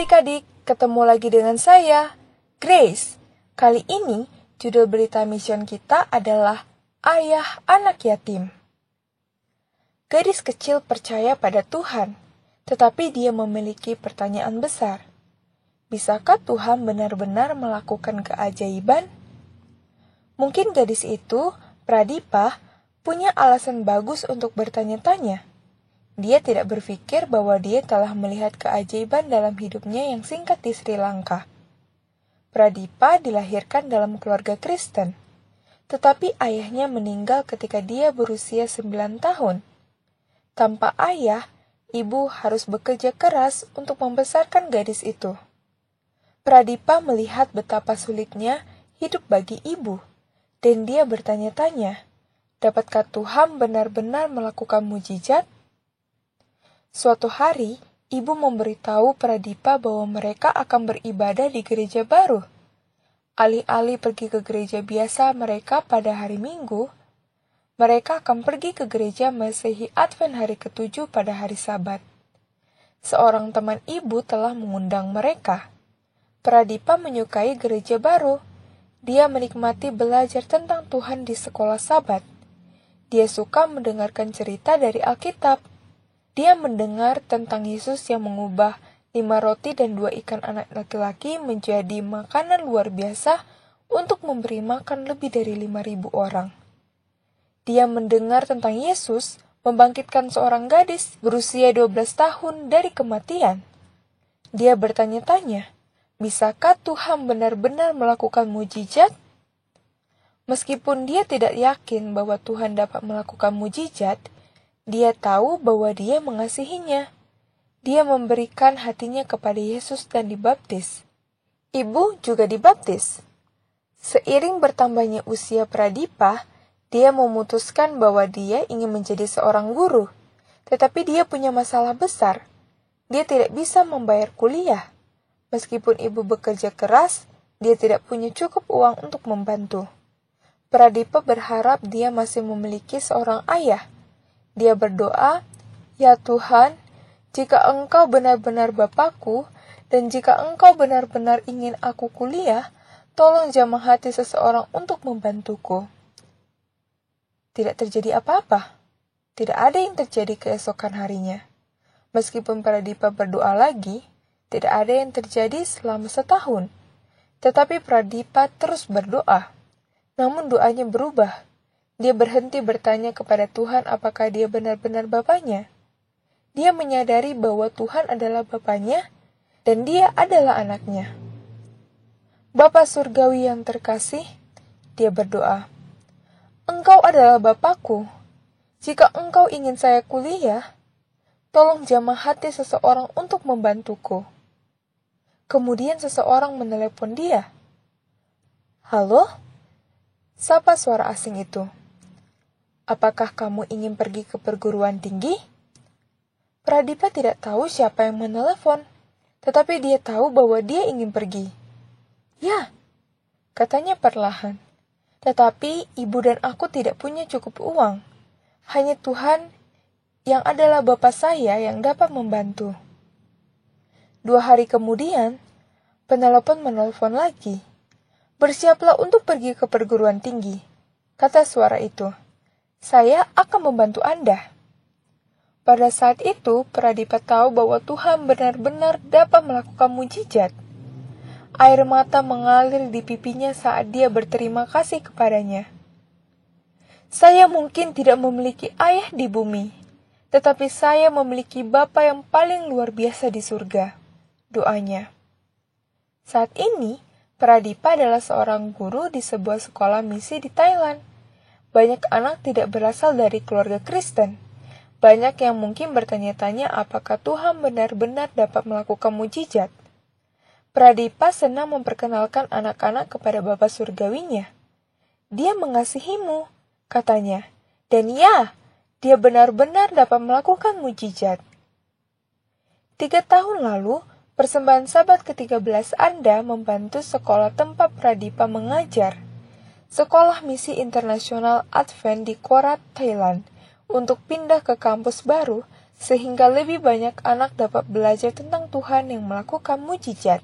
Adik-adik, ketemu lagi dengan saya, Grace. Kali ini, judul berita mission kita adalah Ayah Anak Yatim. Gadis kecil percaya pada Tuhan, tetapi dia memiliki pertanyaan besar. Bisakah Tuhan benar-benar melakukan keajaiban? Mungkin gadis itu, Pradipa, punya alasan bagus untuk bertanya-tanya. Dia tidak berpikir bahwa dia telah melihat keajaiban dalam hidupnya yang singkat di Sri Lanka. Pradipa dilahirkan dalam keluarga Kristen, tetapi ayahnya meninggal ketika dia berusia 9 tahun. Tanpa ayah, ibu harus bekerja keras untuk membesarkan gadis itu. Pradipa melihat betapa sulitnya hidup bagi ibu, dan dia bertanya-tanya, dapatkah Tuhan benar-benar melakukan mujizat? Suatu hari, ibu memberitahu Pradipa bahwa mereka akan beribadah di gereja baru. Alih-alih pergi ke gereja biasa mereka pada hari Minggu, mereka akan pergi ke gereja Masehi Advent hari ke-7 pada hari Sabat. Seorang teman ibu telah mengundang mereka. Pradipa menyukai gereja baru. Dia menikmati belajar tentang Tuhan di sekolah Sabat. Dia suka mendengarkan cerita dari Alkitab. Dia mendengar tentang Yesus yang mengubah 5 roti dan 2 ikan anak laki-laki menjadi makanan luar biasa untuk memberi makan lebih dari 5.000 orang. Dia mendengar tentang Yesus membangkitkan seorang gadis berusia 12 tahun dari kematian. Dia bertanya-tanya, bisakah Tuhan benar-benar melakukan mujizat? Meskipun dia tidak yakin bahwa Tuhan dapat melakukan mujizat, dia tahu bahwa dia mengasihinya. Dia memberikan hatinya kepada Yesus dan dibaptis. Ibu juga dibaptis. Seiring bertambahnya usia Pradipa, dia memutuskan bahwa dia ingin menjadi seorang guru. Tetapi dia punya masalah besar. Dia tidak bisa membayar kuliah. Meskipun ibu bekerja keras, dia tidak punya cukup uang untuk membantu. Pradipa berharap dia masih memiliki seorang ayah. Dia berdoa, "Ya Tuhan, jika Engkau benar-benar Bapakku, dan jika Engkau benar-benar ingin aku kuliah, tolong jamah hati seseorang untuk membantuku." Tidak terjadi apa-apa. Tidak ada yang terjadi keesokan harinya. Meskipun Pradipa berdoa lagi, tidak ada yang terjadi selama setahun. Tetapi Pradipa terus berdoa. Namun doanya berubah. Dia berhenti bertanya kepada Tuhan apakah dia benar-benar Bapaknya. Dia menyadari bahwa Tuhan adalah Bapaknya dan dia adalah anaknya. Bapa surgawi yang terkasih, dia berdoa, "Engkau adalah Bapakku. Jika Engkau ingin saya kuliah, tolong jamah hati seseorang untuk membantuku." Kemudian seseorang menelepon dia. "Halo?" Sapa suara asing itu. "Apakah kamu ingin pergi ke perguruan tinggi?" Pradipa tidak tahu siapa yang menelepon, tetapi dia tahu bahwa dia ingin pergi. "Ya," katanya perlahan. "Tetapi ibu dan aku tidak punya cukup uang. Hanya Tuhan yang adalah Bapa saya yang dapat membantu." 2 hari kemudian, penelepon menelpon lagi. "Bersiaplah untuk pergi ke perguruan tinggi," kata suara itu. "Saya akan membantu Anda." Pada saat itu, Pradipa tahu bahwa Tuhan benar-benar dapat melakukan mujizat. Air mata mengalir di pipinya saat dia berterima kasih kepadanya. "Saya mungkin tidak memiliki ayah di bumi, tetapi saya memiliki Bapa yang paling luar biasa di surga," doanya. Saat ini, Pradipa adalah seorang guru di sebuah sekolah misi di Thailand. Banyak anak tidak berasal dari keluarga Kristen. Banyak yang mungkin bertanya-tanya apakah Tuhan benar-benar dapat melakukan mujizat. Pradipa senang memperkenalkan anak-anak kepada Bapa Surgawinya. "Dia mengasihimu," katanya. Dan ya, dia benar-benar dapat melakukan mujizat. 3 tahun lalu, persembahan Sabat ke-13 Anda membantu sekolah tempat Pradipa mengajar. Sekolah Misi Internasional Advent di Korat, Thailand, untuk pindah ke kampus baru sehingga lebih banyak anak dapat belajar tentang Tuhan yang melakukan mujizat.